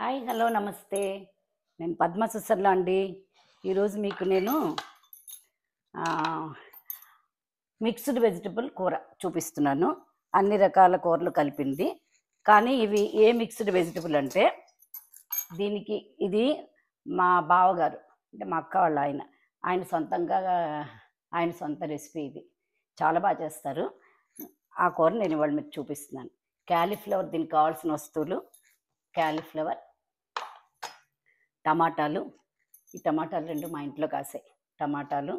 Hi hello నమస్తే. నేను పద్మ సుసర్లా అండి. ఈరోజు మీకు నేను మిక్స్డ్ వెజిటబుల్ కూర చూపిస్తున్నాను. అన్ని రకాల కూరలు కలిపింది. కానీ ఇవి ఏ మిక్స్డ్ వెజిటబుల్ అంటే దీనికి ఇది మా బావగారు అంటే మా అక్క వాళ్ళ ఆయన సొంతంగా ఆయన సొంత రెసిపీ ఇది. చాలా బాగా చేస్తారు. ఆ కూర నేను ఇవాళ మీకు చూపిస్తున్నాను. క్యాలీఫ్లవర్, దీనికి కావాల్సిన వస్తువులు: క్యాలీఫ్లవర్, టమాటాలు. ఈ టమాటాలు రెండు మా ఇంట్లో కాసాయి టమాటాలు.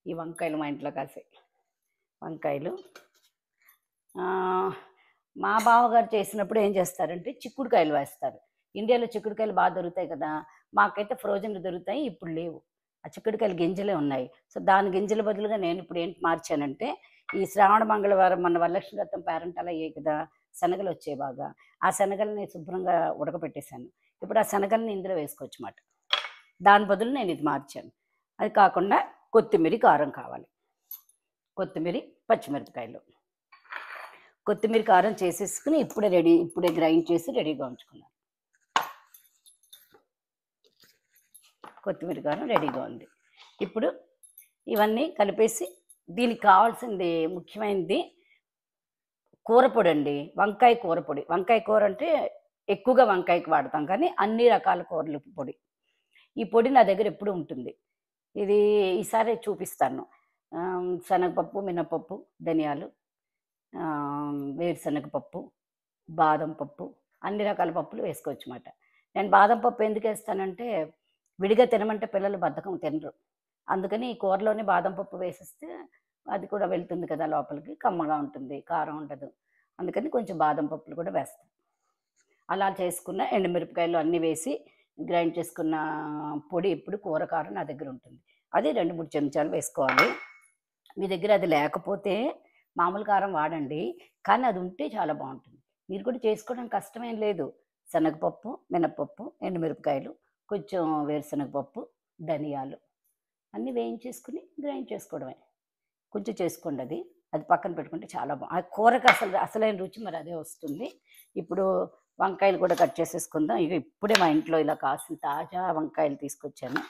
ఈ వంకాయలు మా ఇంట్లో కాసాయి వంకాయలు. మా బావగారు చేసినప్పుడు ఏం చేస్తారంటే చిక్కుడుకాయలు వేస్తారు. ఇండియాలో చిక్కుడుకాయలు బాగా దొరుకుతాయి కదా, మాకైతే ఫ్రోజన్లు దొరుకుతాయి, ఇప్పుడు లేవు. ఆ చిక్కుడుకాయలు గింజలే ఉన్నాయి. సో దాని గింజల బదులుగా నేను ఇప్పుడు ఏంటి మార్చానంటే, ఈ శ్రావణ మంగళవారం మన వరలక్ష్మి వ్రతం పేరంటాలు అయ్యాయి కదా, శనగలు వచ్చాయి బాగా. ఆ శనగల్ని శుభ్రంగా ఉడకపెట్టేశాను. ఇప్పుడు ఆ శనగల్ని ఇందులో వేసుకోవచ్చు అన్నమాట. దాని బదులు నేను ఇది మార్చాను. అది కాకుండా కొత్తిమీర, కారం కావాలి. కొత్తిమీర, పచ్చిమిరపకాయలు. కొత్తిమీర, కారం చేసేసుకుని ఇప్పుడే గ్రైండ్ చేసి రెడీగా ఉంచుకున్నాను. కొత్తిమీర, కారం రెడీగా ఉంది. ఇప్పుడు ఇవన్నీ కలిపేసి దీనికి కావాల్సింది ముఖ్యమైనది కూరపొడి అండి. వంకాయ కూరపొడి. వంకాయ కూర అంటే ఎక్కువగా వంకాయకి వాడతాం, కానీ అన్ని రకాల కూరల పొడి. ఈ పొడి నా దగ్గర ఎప్పుడు ఉంటుంది. ఇది ఈసారి చూపిస్తాను. శనగపప్పు, మినపప్పు, ధనియాలు, వేరుశనగపప్పు, బాదం పప్పు, అన్ని రకాల పప్పులు వేసుకోవచ్చు అన్నమాట. నేను బాదం పప్పు ఎందుకు వేస్తానంటే, విడిగా తినమంటే పిల్లలు బద్ధకం తినరు. అందుకని ఈ కూరలోనే బాదం పప్పు వేసేస్తే అది కూడా వెళ్తుంది కదా లోపలికి, కమ్మగా ఉంటుంది, కారం ఉండదు. అందుకని కొంచెం బాదం పప్పులు కూడా వేస్తాను. అలా చేసుకున్న ఎండుమిరపకాయలు అన్నీ వేసి గ్రైండ్ చేసుకున్న పొడి ఇప్పుడు కూర కారం నా దగ్గర ఉంటుంది. అది 2-3 చెంచాలు వేసుకోవాలి. మీ దగ్గర అది లేకపోతే మామూలు కారం వాడండి, కానీ అది ఉంటే చాలా బాగుంటుంది. మీరు కూడా చేసుకోవడం కష్టమేం లేదు. శనగపప్పు, మినపప్పు, ఎండుమిరపకాయలు, కొంచెం వేరుశనగపప్పు, ధనియాలు అన్నీ వేయించేసుకుని గ్రైండ్ చేసుకోవడమే. కొంచెం చేసుకోండి, అది పక్కన పెట్టుకుంటే చాలా బాగుంది. ఆ కూరకు అసలైన రుచి మరి అదే వస్తుంది. ఇప్పుడు వంకాయలు కూడా కట్ చేసేసుకుందాం. ఇక ఇప్పుడే మా ఇంట్లో ఇలా కాసిన తాజా వంకాయలు తీసుకొచ్చాను.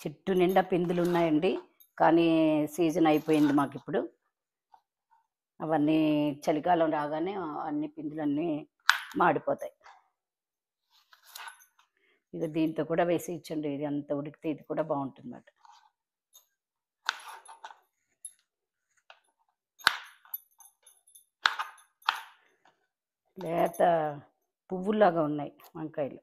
చెట్టు నిండా పిందులు ఉన్నాయండి, కానీ సీజన్ అయిపోయింది మాకు ఇప్పుడు. అవన్నీ చలికాలం రాగానే అన్ని పిందులన్నీ మాడిపోతాయి. ఇక దీంతో కూడా వేసి ఇచ్చండి, ఇది అంత ఉడికితే ఇది కూడా బాగుంటుంది అన్నమాట. లేత పువ్వులాగా ఉన్నాయి వంకాయలు.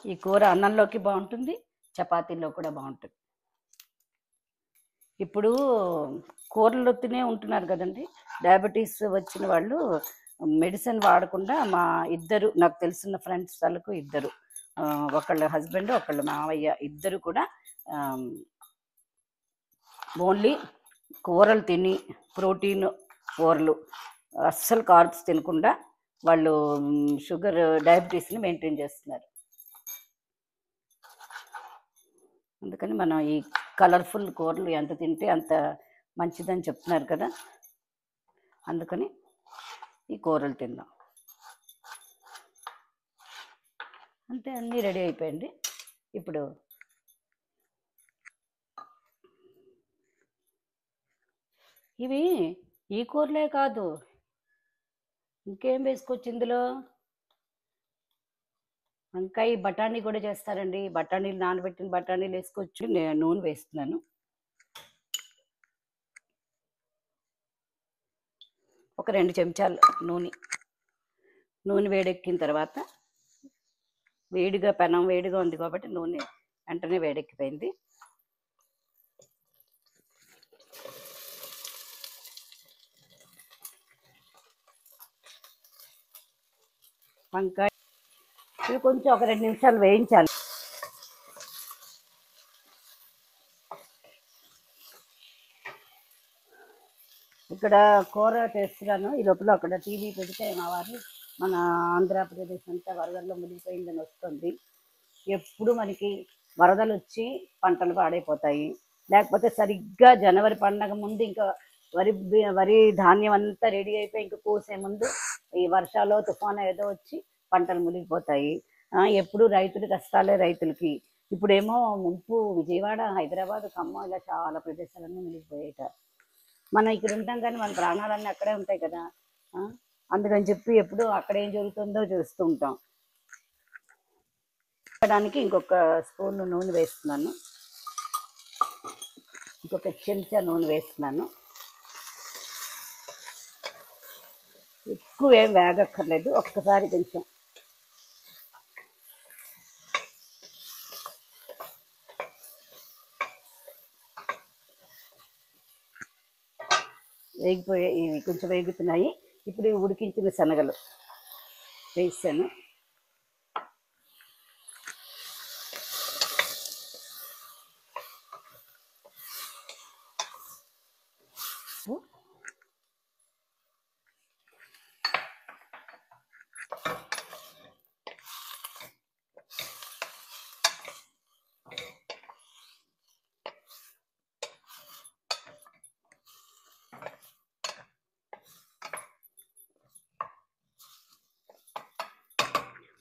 ఈ కూర అన్నంలోకి బాగుంటుంది, చపాతీల్లో కూడా బాగుంటుంది. ఇప్పుడు కూరలు తినే ఉంటున్నారు కదండి, డయాబెటీస్ వచ్చిన వాళ్ళు మెడిసిన్ వాడకుండా నాకు తెలిసిన ఫ్రెండ్స్ వాళ్ళకు ఇద్దరు, ఒకళ్ళ హస్బెండ్ ఒకళ్ళ మావయ్య, ఇద్దరు కూడా ఓన్లీ కూరలు తిని, ప్రోటీన్ కూరలు, అస్సలు కార్బ్స్ తినకుండా వాళ్ళు షుగర్, డయాబెటీస్ని మెయింటైన్ చేస్తున్నారు. అందుకని మనం ఈ కలర్ఫుల్ కూరలు ఎంత తింటే అంత మంచిదని చెప్తున్నారు కదా, అందుకని ఈ కూరలు తిందాం. అంతే, అన్నీ రెడీ అయిపోయింది. ఇప్పుడు ఇవి ఈ కూరలే కాదు, ఇంకేం వేసుకోవచ్చు ఇందులో. వంకాయ బఠానీ కూడా చేస్తారండి. బఠానీలు, నానబెట్టిన బఠానీలు వేసుకోవచ్చు. నేను నూనె వేస్తున్నాను. ఒక 2 చెంచాలు నూనె వేడెక్కిన తర్వాత, పెనం వేడిగా ఉంది కాబట్టి నూనె వెంటనే వేడెక్కిపోయింది. వంకాయ ఇవి కొంచెం ఒక 2 నిమిషాలు వేయించాలి. ఇక్కడ కూర చేస్తున్నాను, ఈ లోపల అక్కడ టీవీ పెడితే మా వారు మన ఆంధ్రప్రదేశ్ అంతా వరదల్లో మునిగిపోయిందని వస్తుంది. ఎప్పుడు మనకి వరదలు వచ్చి పంటలు పాడైపోతాయి. లేకపోతే సరిగ్గా జనవరి పండగ ముందు ఇంకా వరి ధాన్యం అంతా రెడీ అయిపోయి ఇంక కోసే ముందు ఈ వర్షాలు తుఫాను ఏదో వచ్చి పంటలు మునిగిపోతాయి. ఎప్పుడు రైతులు కష్టాలే రైతులకి. ఇప్పుడేమో ముంపు విజయవాడ, హైదరాబాద్, ఖమ్మం ఇలా చాలా ప్రదేశాలన్నీ మునిగిపోయాయట. మనం ఇక్కడ ఉంటాం కానీ మన ప్రాణాలన్నీ అక్కడే ఉంటాయి కదా. అందుకని చెప్పి ఎప్పుడు అక్కడ ఏం జరుగుతుందో చూస్తూ ఉంటాం. దానికి ఇంకొక స్పూన్ నూనె వేస్తున్నాను, ఇంకొక చెంచా నూనె వేస్తున్నాను. ఎక్కువ ఏం వేగక్కర్లేదు, ఒక్కసారి కొంచెం ఇవి కొంచెం వేగుతున్నాయి. ఇప్పుడు ఉడికించిన శనగలు వేసాను.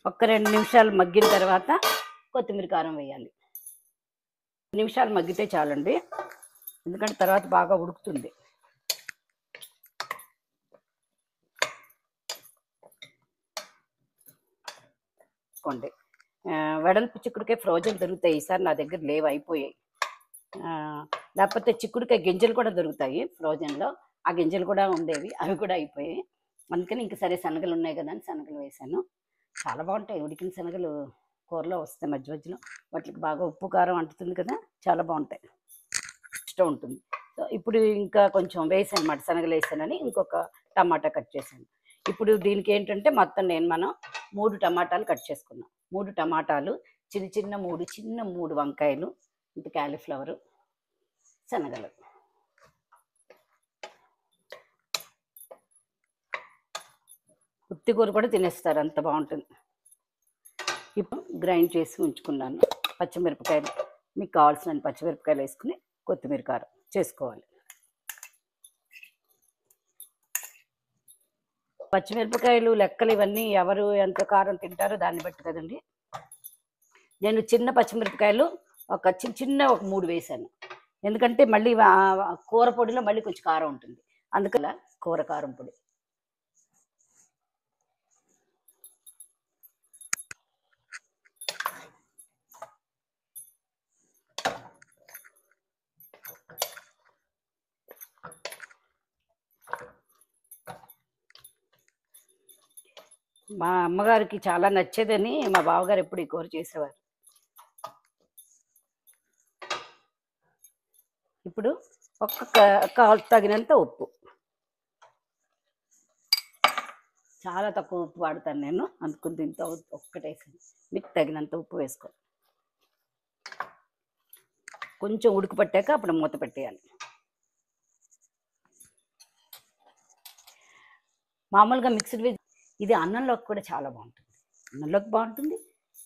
ఒక్క 2 నిమిషాలు మగ్గిన తర్వాత కొత్తిమీర కారం వేయాలి. 2 నిమిషాలు మగ్గితే చాలండి, ఎందుకంటే తర్వాత బాగా ఉడుకుతుంది. వెడల్పు చిక్కుడుకాయ ఫ్రోజన్ దొరుకుతాయి. ఈసారి నా దగ్గర లేవు, అయిపోయాయి. లేకపోతే చిక్కుడుకాయ గింజలు కూడా దొరుకుతాయి ఫ్రోజన్లో, ఆ గింజలు కూడా ఉండేవి, అవి కూడా అయిపోయాయి. అందుకని ఇంక సరే శనగలు ఉన్నాయి కదా అని శనగలు వేసాను. చాలా బాగుంటాయి ఉడికిన శనగలు, కూరలో వస్తాయి మధ్య మధ్యలో, వాటికి బాగా ఉప్పు కారం అంటుతుంది కదా, చాలా బాగుంటాయి, ఇష్టం ఉంటుంది. సో ఇప్పుడు ఇంకా కొంచెం వేసాను అన్నమాట, శనగలు వేసానని ఇంకొక టమాటా కట్ చేశాను. ఇప్పుడు దీనికి ఏంటంటే మొత్తం మనం 3 టమాటాలు కట్ చేసుకున్నాం. 3 టమాటాలు, చిన్న 3 వంకాయలు, ఇంత క్యాలీఫ్లవరు, శనగలు. ఉత్తి కూర కూడా తినేస్తారు, అంత బాగుంటుంది. ఇప్పుడు గ్రైండ్ చేసి ఉంచుకున్నాను పచ్చిమిరపకాయలు, మీకు కావాల్సిన పచ్చిమిరపకాయలు వేసుకుని కొత్తిమీర కారం చేసుకోవాలి. పచ్చిమిరపకాయలు లెక్కలు ఇవన్నీ ఎవరు ఎంత కారం తింటారో దాన్ని బట్టి కదండి. నేను చిన్న పచ్చిమిరపకాయలు ఒక చిన్న 3 వేసాను, ఎందుకంటే మళ్ళీ కూర పొడిలో మళ్ళీ కొంచెం కారం ఉంటుంది, అందుకలా కూర కారం పొడి. మా అమ్మగారికి చాలా నచ్చేదని మా బావగారు ఎప్పుడు ఈ కూర చేసేవారు. ఇప్పుడు తగినంత ఉప్పు, చాలా తక్కువ ఉప్పు వాడతాను నేను, అందుకుని దీంతో ఒక్కటేసాను. మీకు తగినంత ఉప్పు వేసుకో. కొంచెం ఉడుకు పట్టాక అప్పుడు మూత పెట్టేయాలి. మామూలుగా మిక్స్డ్ వెజ్ ఇది అన్నంలోకి కూడా చాలా బాగుంటుంది, అన్నంలోకి బాగుంటుంది,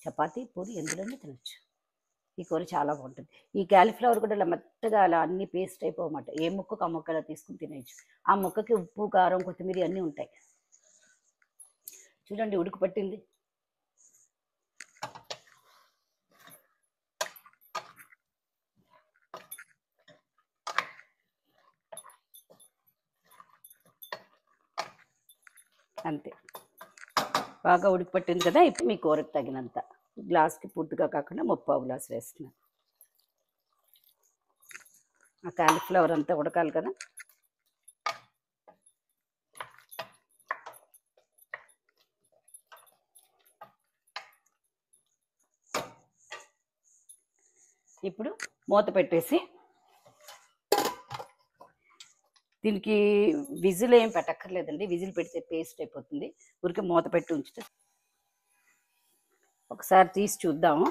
చపాతీ పూరి ఎందులోనే తినచ్చు. ఈ కూర చాలా బాగుంటుంది. ఈ క్యాలీఫ్లవర్ కూడా ఇలా మెత్తగా అలా అన్ని పేస్ట్ అయిపోమాట, ఏ ముక్కకు ఆ ముక్క అలా తీసుకుని తినేయచ్చు. ఆ ముక్కకి ఉప్పు కారం కొత్తిమీర అన్నీ ఉంటాయి. చూడండి ఉడుకు పట్టింది. అంతే, బాగా ఉడికి పట్టింది కదా. ఇప్పుడు మీ కూరకు తగినంత, గ్లాస్కి పూర్తిగా కాకుండా 3/4 గ్లాస్ వేస్తున్నాను. ఆ కాలీఫ్లవర్ అంతా ఉడకాలి కదా. ఇప్పుడు మూత పెట్టేసి, దీనికి విజిల్ ఏం పెట్టక్కర్లేదండి, విజిల్ పెడితే పేస్ట్ అయిపోతుంది. ఊరికే మూత పెట్టి ఉంచితే. ఒకసారి తీసి చూద్దాము.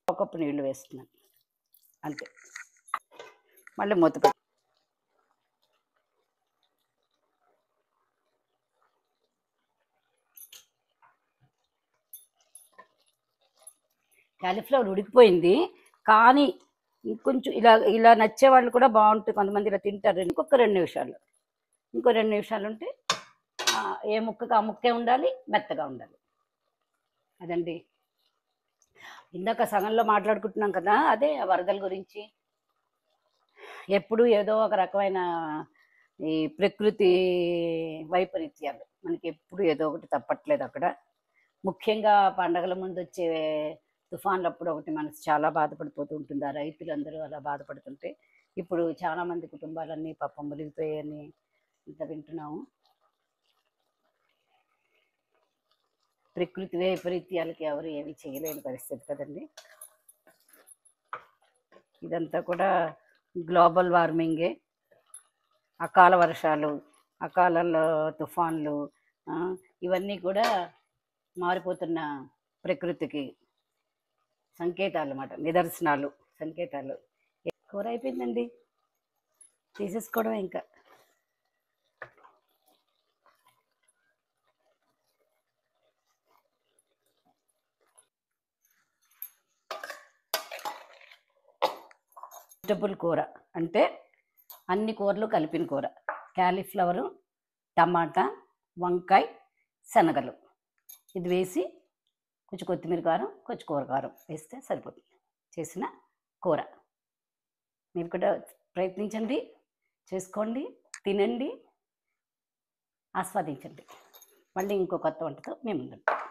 ఒక కప్పు నీళ్ళు వేస్తున్నాను అంతే, మళ్ళీ మూత పెట్టి కాలీఫ్లవర్ ఉడికిపోయింది, కానీ ఇంకొంచెం ఇలా ఇలా నచ్చే వాళ్ళు కూడా బాగుంటుంది, కొంతమంది ఇలా తింటారు. ఇంకొక 2 నిమిషాలు, ఇంకో 2 నిమిషాలు ఉంటే ఏ ముక్కకు ఆ ముక్కే ఉండాలి, మెత్తగా ఉండాలి. అదండి. ఇందాక సగంలో మాట్లాడుకుంటున్నాం కదా, అదే వరదల గురించి. ఎప్పుడు ఏదో ఒక రకమైన ఈ ప్రకృతి వైపరీత్యాలు మనకి ఎప్పుడు ఏదో ఒకటి తప్పట్లేదు అక్కడ. ముఖ్యంగా పండగల ముందు వచ్చే తుఫాన్లప్పుడు ఒకటి మనసు చాలా బాధపడిపోతూ ఉంటుంది. ఆ రైతులందరూ అలా బాధపడుతుంటే ఇప్పుడు చాలామంది కుటుంబాలన్నీ పాపం మునిగిపోయాయని ఇంత వింటున్నాము. ప్రకృతి వైపరీత్యాలకి ఎవరు ఏమి చేయలేని పరిస్థితి కదండి. ఇదంతా కూడా గ్లోబల్ వార్మింగే. అకాల వర్షాలు, అకాలంలో తుఫాన్లు, ఇవన్నీ కూడా మారిపోతున్న ప్రకృతికి సంకేతాలు అన్నమాట, నిదర్శనాలు, సంకేతాలు. కూర అయిపోయిందండి, తీసేసుకోవడం ఇంకా. వెజిటబుల్ కూర అంటే అన్ని కూరలు కలిపిన కూర. క్యాలీఫ్లవరు, టమాటా, వంకాయ, శనగలు, ఇది వేసి కొంచెం కొత్తిమీర కారం, కొంచెం కూర కారం వేస్తే సరిపోతుంది చేసిన కూర. మీరు కూడా ప్రయత్నించండి, చేసుకోండి, తినండి, ఆస్వాదించండి. మళ్ళీ ఇంకో కొత్త వంటతో మేము ముందుంటాం.